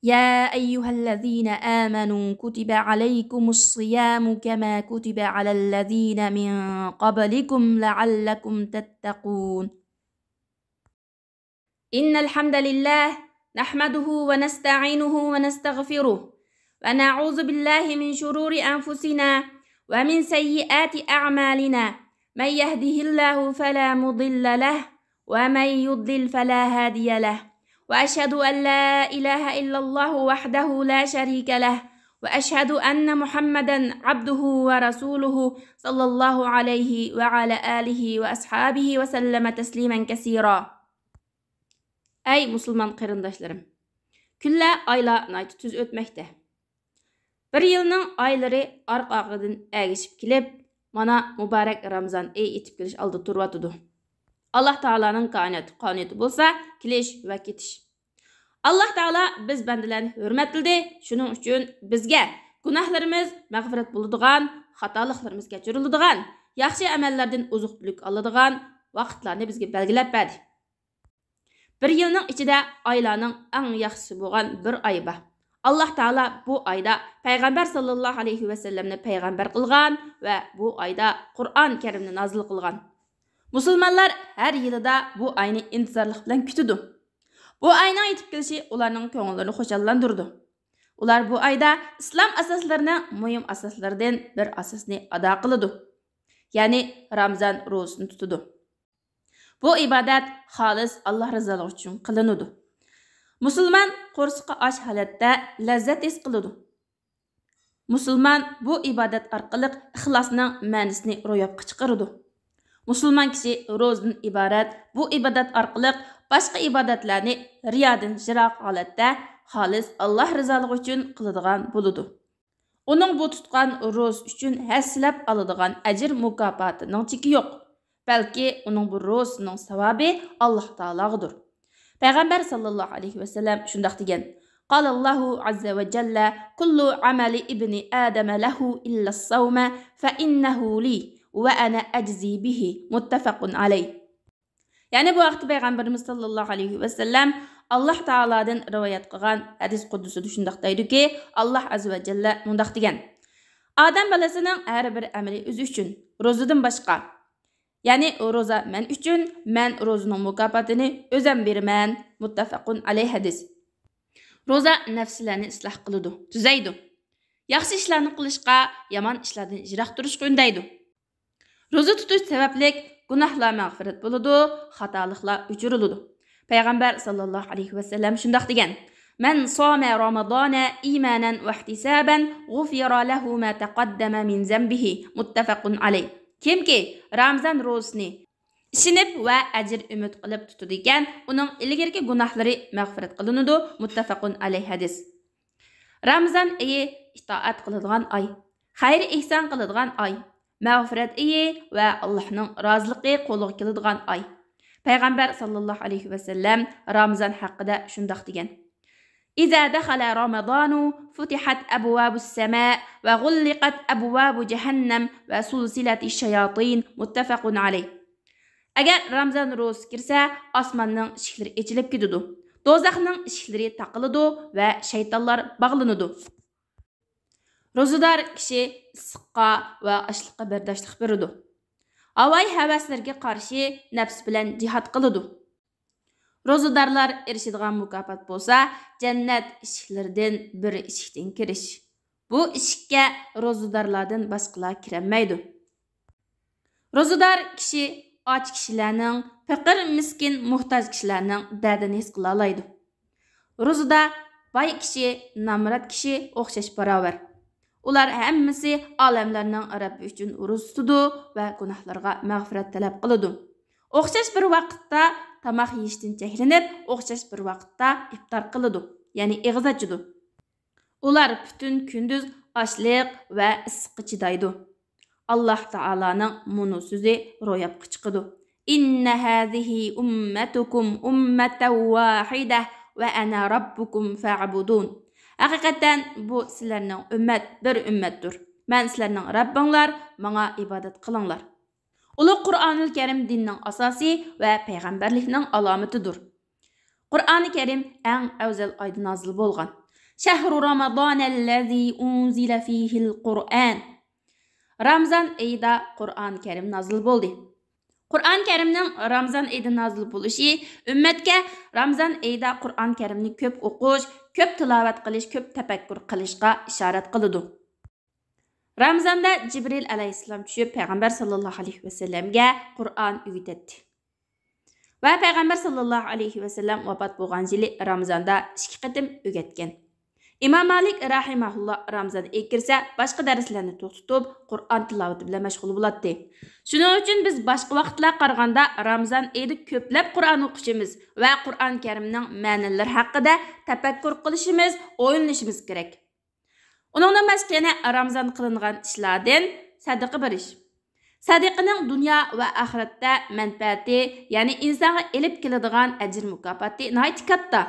يا أيها الذين آمنوا كتب عليكم الصيام كما كتب على الذين من قبلكم لعلكم تتقون إن الحمد لله نحمده ونستعينه ونستغفره ونعوذ بالله من شرور أنفسنا ومن سيئات أعمالنا من يهده الله فلا مضل له ومن يضلل فلا هادي له وأشهد أن لا إله إلا الله وحده لا شريك له وأشهد أن محمدا عبده ورسوله صلى الله عليه وعلى آله وأصحابه وسلم تسليما كثيرا. Ey Müslüman qarindaşlarım, Günler, aylar naytı tüz ötmekte. Bir yılның ayları arqa-arqadan әгішіп келіп, mana mübarek Ramazan ey etip keliş aldı turvatıdı. Allah Taala'nın qaniyeti bolsa, keliş ve ketiş. Allah Taala biz bendilerini hürmetledi, şunun üçün bizge günahlarımız mağfiret bulunduğun, hatalıklarımız keçirildiğin, yaxşı əməllərdən uzuqtülük alındığı vaqtlarını bizge belgilep verdi. Bir yılның içinde aylarının en yaxşısı bolğan bir ay var. Allah Taala bu ayda Peygamber sallallahu aleyhi ve sellemni peygamber kılgan ve bu ayda Kur'an-ı Kerimni nazil kılgan. Müslümanlar her yılda bu ayını intizarlık bilen kütüdü. Bu ayının yetip kelişi ularning köngüllerini hoşallandırdı. Ular bu ayda İslam asaslarının mühim asaslardan bir asasını ada kılıdı. Yani Ramazan rozasını tutudu. Bu ibadet halis Allah rızalığı için kılınıdı. Müslüman qo'rsiqi aç halatda lazzat his qiladi. Müslüman bu ibadet orqali ixlosning ma'nosini ro'yobga chiqaradi. Müslüman kishi ro'zadan iborat bu ibadet orqali boshqa ibodatlarni riyodan jiroq holatda xolis Allah rizoligi uchun qiladigan bo'ladi. Uning bu tutgan ro'z uchun haslab oladigan ajr mukofotining cheki yo'q. Balki uning bu ro'zining savobi Alloh taologadir. Peygamber sallallahu aleyhi ve sellem şundak diyen. Qalallahu azze ve celle kullu amali ibni Adem lehu illa s-savme fe innehu li ve ana eczi bihi muttefakun aleyh. Yani bu vakti Peygamberimiz sallallahu aleyhi ve sellem Allah Taala'dan rivayet kılgan hadis kudusu düşündaktaydı ki Allah azze ve celle mundak diyen. Adem balasının her bir ameli özü üçün rozadan başka. Yani roza men üçün, men rozunun mukafotini özüm berimen, muttafaqun aleyh hadis. Roza nefslerini ıslah kılıdı, tüzeydi. Yaxşı işlerini kılışqa, yaman işlerden jirak duruşqa ündeydi. Roza tutuş sebeplik günahlar mağfiret buludu, hatalıklar uçuruludu. Peygamber sallallahu aleyhi ve sellem şundak diyen. Men sâme Ramazâne imanen ve ihtisaben gufira lehu ma taqaddama min zembihi, muttafaqun aleyh. Kimki Ramazan rozasını işinip ve ecir ümit qilib tutudu ekan, uning ilgirki gunohlari mag'firat qilinadi, muttafaqun alayh hadis. Ramazan ayi itoat qiladigan ay, xayr ihson qiladigan ay, mag'firat ayi ve Allohning roziligi qo'liga keladigan ay. Payg'ambar sallallohu alayhi ve sellem Ramazan haqida shundoq degan. إذا دخل رمضان فتحت أبواب السماء وغلقت أبواب جهنم وسلسلة الشياطين متفق عليه. Eğer Ramazan roz kirse asmanның ışıkları açılıp gidiyor. Dozaqның ışıkları takılıdı ve şeytanlar bağlanıdı. Rozadar kişi ısıqqa ve açlıqqa berdaşlıq beridi. Avay havaslarga qarşı nefs bilen cihat qılıdı. Rozadarlar erişidigan mukafat bolsa, cennet ışıklardan bir ışıktan kiriş. Bu ışıkka rozadarlardan başqalar kiremeydi. Rozadar kişi aç kişilerinin, fakir miskin muhtaç kişilerinin derdini his qila alaydı. Rozada bay kişi, namrat kişi oxşaş baravar. Ular hemmisi alemlerinin Rabbi üçün roz tutudu ve günahlarga mağfiret talep qılıdı. Oxşaş bir vaqtda tamaq yeyishdan cheklanib, o'xshash bir vaqtda iftar qiladi, ya'ni eg'iz ochadi. Ular butun kunduz ochliq va issiqqa chidaydi. Alloh taolaning munu so'zi ro'yobga chiqadi. Inna hazihi ummatukum ummatan wahida va ana robbukum fa'budun. Haqiqatan bu sizlarning ummat bir ummatdir. Men sizlarning Rabbinglar, menga ibodat qilinglar. Ulug' Qur'onul Kerim dinning asosi va payg'ambarlikning alomatidir. Qur'oni Kerim eng afzal oyda nozil bo'lgan. Şehru Ramazanellezî unzile fîhil Kur'an. Ramazan ayida Qur'on Karim nazil bo'ldi. Qur'on Karimning Ramazan oyida nazil bo'lishi ummatga Ramazan oyida Qur'on Karimni ko'p o'qish, ko'p tilovat qilish, ko'p tafakkur qilishga ishorat qiladi. Ramazanda Jibril alayhissalom tushib payg'ambar sallallohu alayhi vasallamga Qur'on o'rgatdi. Va payg'ambar sallallohu alayhi vasallam vafot bo'lgan yili Ramazanda 2 qatim o'rgatgan. İmam Malik rahimahulloh Ramazan kirsa boshqa darslarni to'xtatib Qur'on tilovati bilan mashg'ul bo'ladi. Shuning uchun biz boshqa vaqtlarga qaraganda Ramazan oyida ko'plab Qur'on o'qishimiz va Qur'on Karimning ma'nolari haqida tafakkur qilishimiz, o'ylanishimiz kerak. Uningdan boshqa Ramazan qilingan ishlardan sadaqa berish. Sadaqaning dunyo va oxiratda manfaati, ya'ni insonga elib keladigan ajr mukofoti nihoyat katta.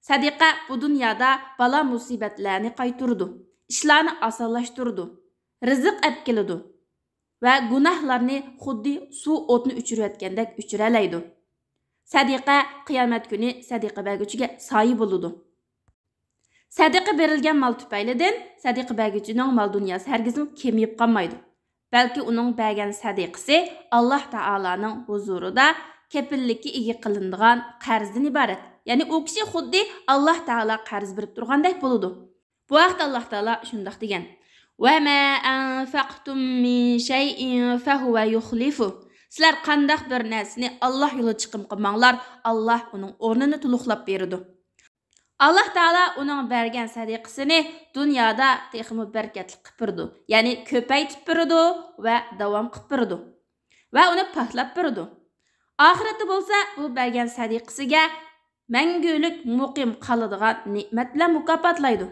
Sadaqa bu dunyoda balo musibatlarni qaytaradi, ishlarni osonlashtiradi, rizq olib keladi va gunohlarni xuddi suv o'tni o'chirayotgandek o'chiralaydi. Sadaqa qiyomat kuni sadaqa berguchiga soyi bo'ladi. Sadaqa berilgan mol tufaylidan sadaqa berguchining mol dunyosi hargizmi kemayib qolmaydi. Balki uning bergan sadaqasi Alloh taolaning huzurida kepillikka ega qilinadigan qarzdan iborat. Yani o kishi xuddi Alloh taolo qarz berib turgandek bo'ladi. Bu vaqt Alloh taolo shunday degan: "Va ma anfaqtum min shay'in fa huwa yukhlifu." Sizlar qandaq bir narsani Alloh yo'lida chiqim qilmanglar, Alloh uning o'rnini to'liqlab beradi. Alloh taolo uning bergan sadaqasini dunyoda texmi barakatli qilib beradi. Ya'ni ko'paytib beradi va davom qilib beradi. Va uni paklab beradi. Oxiratda bo'lsa bu bergan sadaqasiga mangulik muqim qaladigan ne'mat bilan mukofotlaydi.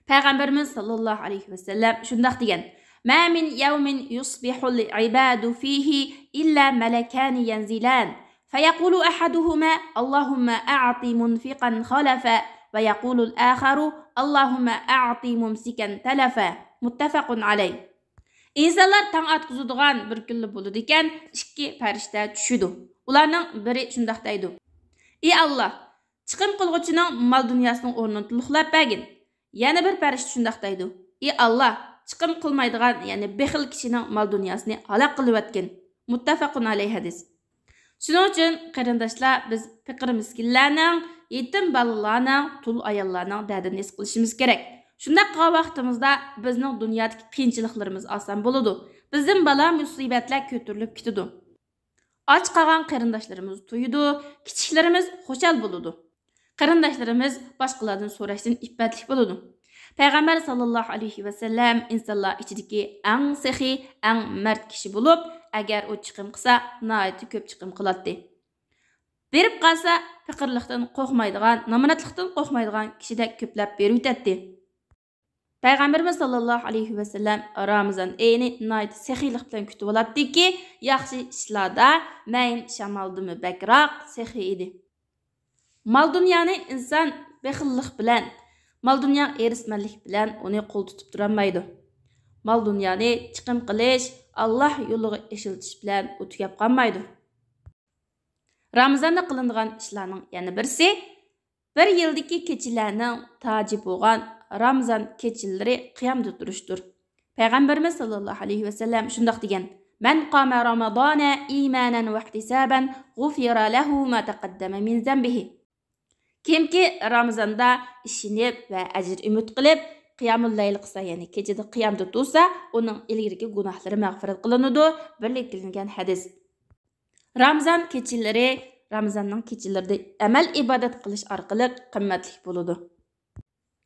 Payg'ambarimiz sallallohu alayhi vasallam shunday degan: "Ma min yawmin yusbihu al-ibadu fihi illa malakani yanzilan, fayaqulu ahaduhuma Allahumma a'ti munfiqan khalafa va yaqulu al-akharu Allahumma a'ti mumsikan talafa." Muttafaqun alayh. İnsanlar tang atqizadigan bir kunli bo'ladi ekan, ikki farishta tushidi. Ularning biri shunday deydi: "Ey Allah, chiqim qilg'uchining mol dunyosining o'rnini to'liqlab bergin." Yana bir farishta shunday deydi: "Ey Allah, chiqim qilmaydigan, ya'ni bexil kishining mol dunyosini halok qilib o'tgin." Muttafaqun alayh hadis. Shuning uchun qarindoshlar, biz faqir miskinlarning, yetim bolalarning, tul ayollarning dardini his qilishimiz kerak. Shunday qilgan vaqtimizda bizning dunyodagi qiyinchiliklarimiz oson bo'ladi. Bizning balo musibatlar ko'tarilib ketadi. Och qolgan qarindoshlarimiz to'yidi, kichiklarimiz xushal bo'ladi. Qarindoshlarimiz boshqalardan so'rashdan iffatli bo'ladi. Payg'ambar sallallohu alayhi vasallam insonlar ichidagi eng saxiy, eng mard kishi bo'lib, agar u chiqim qilsa, nihoyat ko'p chiqim qiladi. Berib qolsa, faqirlikdan qo'rqmaydigan, nominatlikdan qo'rqmaydigan kishidek ko'plab berib o'tadi. Payg'ambarimiz sallallohu alayhi vasallam Ramazon oyini nihoyat saxiylik bilan kutib oladiki, yaxshi ishlarda mayin shamoldimi bakroq saxiy edi. Mal dunyoni inson bexillik bilan, mal dunyo erismanlik bilan uni qo'l tutib turolmaydi. Mal dunyoni chiqim qilish, Alloh yo'liga ishiltish bilan o'tgab qolmaydi. Ramazonda qilinadigan ishlarning yana birisi bir yildagi kechilarning toji bo'lgan Ramazon kechalari qiyomda turishdir. Payg'ambarimiz sallallohu alayhi vasallam shunday degan: "Man qama Ramazona imanan va ihtisaban, g'ufira lahu ma taqaddama min zambihi." Kimki Ramazonda ishinib va ajr umid qilib qiyomul layl qilsa, ya'ni kechada qiyomda tursa, uning ilgirki gunohlari mag'firat qilinadi. Birliklangan hadis. Ramazon kechalari, Ramazonning kechalarida amal ibodat qilish orqali qimmatli bo'ladi.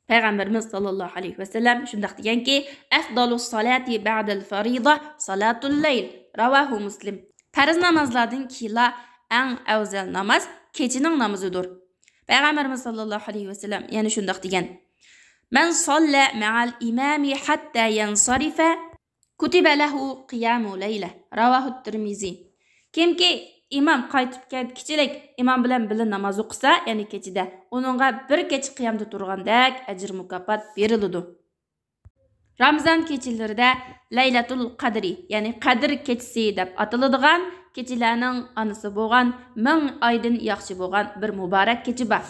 Payg'ambarimiz sallallohu alayhi vasallam shunday deganki: "Afdalus salati ba'dal farida salatul layl." Ravahu Muslim. Farz namozlardan keyin eng afzal namoz kechining namozidir. Payg'ambarimiz sallallohu alayhi vasallam yana shunday degan: "Man salla ma'al imami hatta yansarifa kutiba lahu qiyamu layla." Ravahu Tirmizi. Kimki imam qaytib ketkichilik imam bilan birga namoz o'qisa, ya'ni kechida, uningga bir kecha qiyomda turgandek ajr mukofot beriladi. Ramazon kechalarida Laylatul Qadri, ya'ni Qadr kechasi deb ataladigan kechalarning anisi bo'lgan 1000 oydan yaxshi bo'lgan bir muborak kecha bor.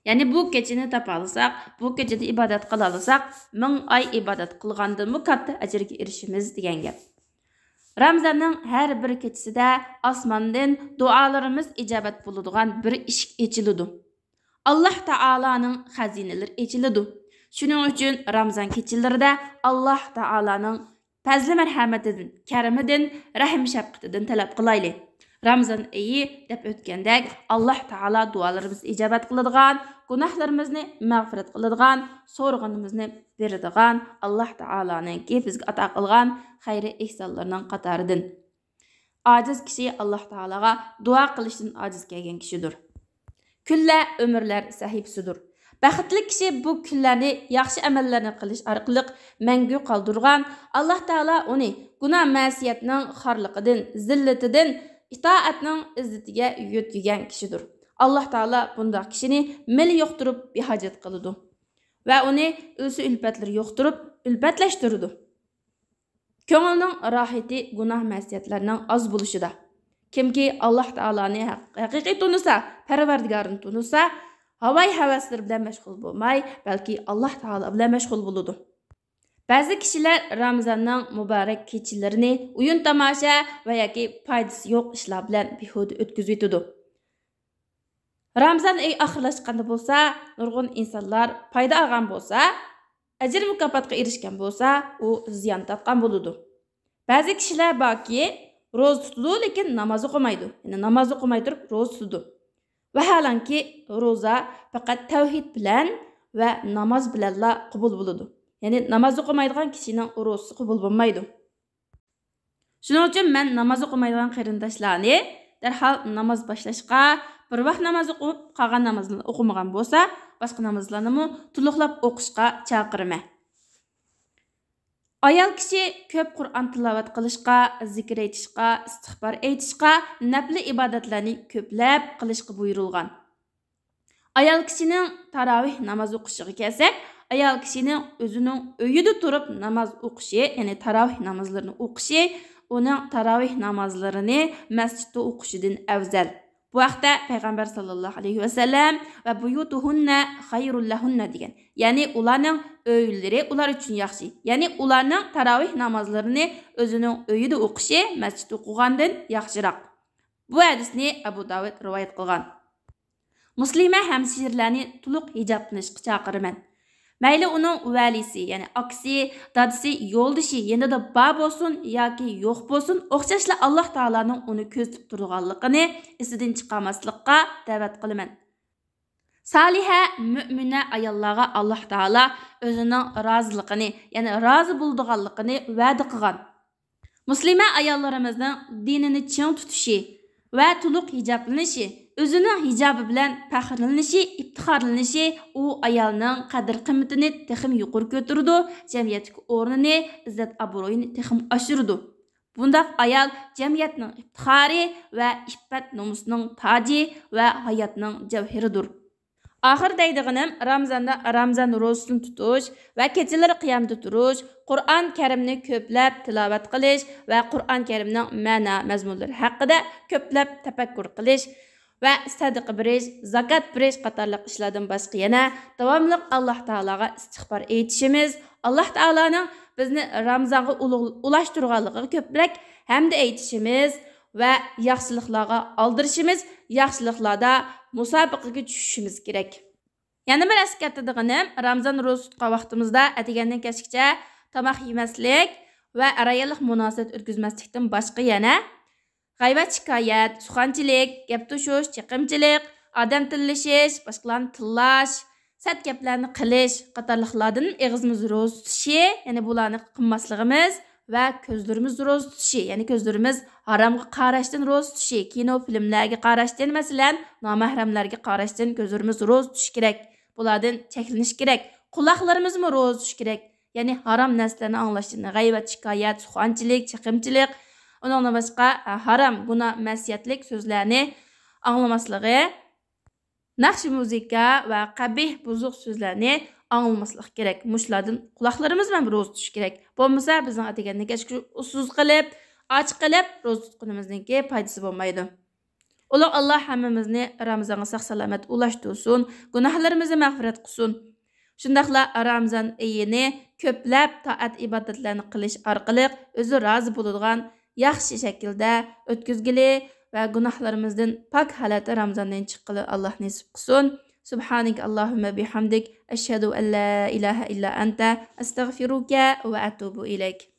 Yani bu keçini tapalasak, bu keçede ibadat qılalısak, 1000 ay ibadat qılğandımı katta ajrga erişimiz degan gap. Ramazanның her bir keçisida osmondan dualarımız ijobat bo'ladigan bir eshik echiladi. Allah Taalaning xazinalari echiladi. Shuning uchun Ramazan kechilarida Allah Taalaning fazli marhamatidan, karamidan, rahm shafqatidan talab qilayli. Ramazan oyi deb o'tgandek Allah Taala dualarimizni ijobat qiladigan, gunohlarimizni mag'firat qiladigan, so'rag'animizni beradigan Allah Taalaning bizga ato qilgan xayri ihsonlarning qatoridan. Aciz kishi Allah Taalaga duo qilishdan aciz kelgan kishidir. Kunlar ömürler sahibsidir. Baxtli kishi bu kunlarni yaxshi amallarni qilish orqali mangu qoldirgan, Allah Taala uni gunoh ma'siyatning xorliqidan, zillatidan itoatning izzatiga yo'tgan kishidir. Allah Taala bunday kishini mil yo'qtirib behojat qiladi va uni o'zi ulfatlar yo'qtirib ulfatlashtiradi. Ko'ngilning rohati gunoh ma'siyatlarning oz bo'lishida. Kimki Allah Taala'ni haqiqiy tunisa, Parvardigorini tunisa, havay havaslar bilan mashg'ul bo'lmay, balki Allah Taala bilan mashg'ul bo'ladi. Ba'zi kishilar Ramazonning muborak kechalarini o'yin tomosha va yoki foydasi yo'q ishlar bilan behuda o'tkazib yetadi. Ramazon oyi oxirlashganda bo'lsa, nurg'un insonlar foyda olgan bo'lsa, ajr mukofotga erishgan bo'lsa, u ziyon topgan bo'ladi. Ba'zi kishilar borki, ro'za tutadi, lekin namoz o'qimaydi. Ya'ni namoz o'qimay turib ro'za tutadi. Vaholanki ro'za faqat tavhid bilan va namoz bilanla qabul bo'ladi. Ya'ni namoz o'qimaydigan kishining ro'zasi qabul bo'lmaydi. Shuning uchun men namoz o'qimaydigan qarindoshlarni darhol namoz boshlashga, bir vaqt namoz o'qib, qolgan namozlarni o'qimagan bo'lsa, boshqa namozlarni to'liqlab o'qishga chaqiraman. Ayol kishi ko'p Qur'on tilovat qilishga, zikr aytishga, istig'for aytishga, nafli ibodatlarni ko'plab qilishga buyurilgan. Ayol kishining tarovih namoz o'qishiga kelsak, ayol kishining o'zining uyida turib namoz o'qishi, ya'ni tarovih namozlarini o'qishi, uning tarovih namozlarini masjidda o'qishidan afzal. Bu vaqtda payg'ambar sallallohu alayhi vasallam va buyutuhunna xayrul lahunna degan. Ya'ni ularning uylari ular uchun yaxshi. Ya'ni ularning tarovih namozlarini o'zining uyida o'qishi masjidda o'qigandan yaxshiroq. Bu hadisni Abu Davud rivoyat qilgan. Muslima hamshirlarni to'liq hijoblanishga chaqiraman. Mayli uning valisi, ya'ni aksi, dadisi, yo'ldishi yanada bor bo'lsin yoki yo'q bo'lsin, o'xshashla Allah Taolaning uni ko'zib turganligini esidan chiqarmaslikqa da'vat qilaman. Saliha mu'mina ayollarga Allah Taala o'zining roziligini, ya'ni rozi bo'lganligini va'da qilgan. Muslima ayollarimizning dinini ching tutishi va to'liq hijoblanishi, o'zining hijobi bilan faxrlanishi, iftixorlanishi u ayolning qadr-qimmatini texim yuqori ko'tardi, jamiyatdagi o'rnini, izzat obro'yini texim oshirdi. Bundaq ayol jamiyatning iftixori va iffat nomusining toji va hayotning javhiridir. Oxir deydiganim Ramazon ro'zasini tutish va kechalari qiyomda turish, Qur'on Karimni ko'plab tilovat qilish va Qur'on Karimning ma'no mazmunlari haqida ko'plab tafakkur qilish va sadaqa berish, zakat berish qatorliq ishlardan boshqa yana davomli Alloh taolaga istig'for aytishimiz, Alloh taolaning bizni Ramazonga ulashtirganligiga ko'plab hamd aytishimiz va yaxshiliklarga oldirishimiz, yaxshiliklarda musobaqaga tushishimiz kerak. Yana bir eskartadiganim, Ramazon ro'za tutgan vaqtimizda atigandan kechgacha tomoq yemaslik va arayalik munosabat o'tkazmaslikdan boshqa yana g'aybat shikoyat, suxanchilik, gap tushish, chiqimchilik, odam tillashish, boshqalarni tillash, sat gaplarni qilish qatorliqlardan og'zimiz ro'za tutishi, ya'ni bularni qilmasligimiz va ko'zlarimiz ro'za tutishi, ya'ni ko'zlarimiz haromga qarashdan ro'za tutishi, kino, filmlarga qarashdan, masalan, nomahramlarga qarashdan ko'zlarimiz ro'za tutish kerak. Bulardan cheklanish kerak. Quloqlarimiz ro'za tutish kerak. Ya'ni harom narsalarni anglashdan, g'aybat, shikoyat, suxanchilik, chiqimchilik, undan boshqa harom, gunoh, ma'siyatlik so'zlarni anglamasligi, naqsh muzika va qabih, buzuq so'zlarni anglamaslıq kerak. Mushlardan quloqlarimiz bilan ro'za tutish kerak. Bo'lmasa bizning atagandan kechki usuz qilib, och qilib ro'za tutganimizningki foydasi bo'lmaydi. Ulu Allah hammamizni Ramazanga saq-salamat ulaştırsın, günahlarımızı mağfiret qilsin. Shundaqla Ramazan ayini ko'plab taat ibodatlarni qilish orqali o'zi rozi bo'ladigan yaxshi shaklda o'tkazgili va gunohlarimizdan pok holatda Ramazondan chiqqili Alloh nasib qilsin. Subhanak Allohumma bihamdik ashhadu an la ilaha illa anta astagfiruka va atubu ilayk.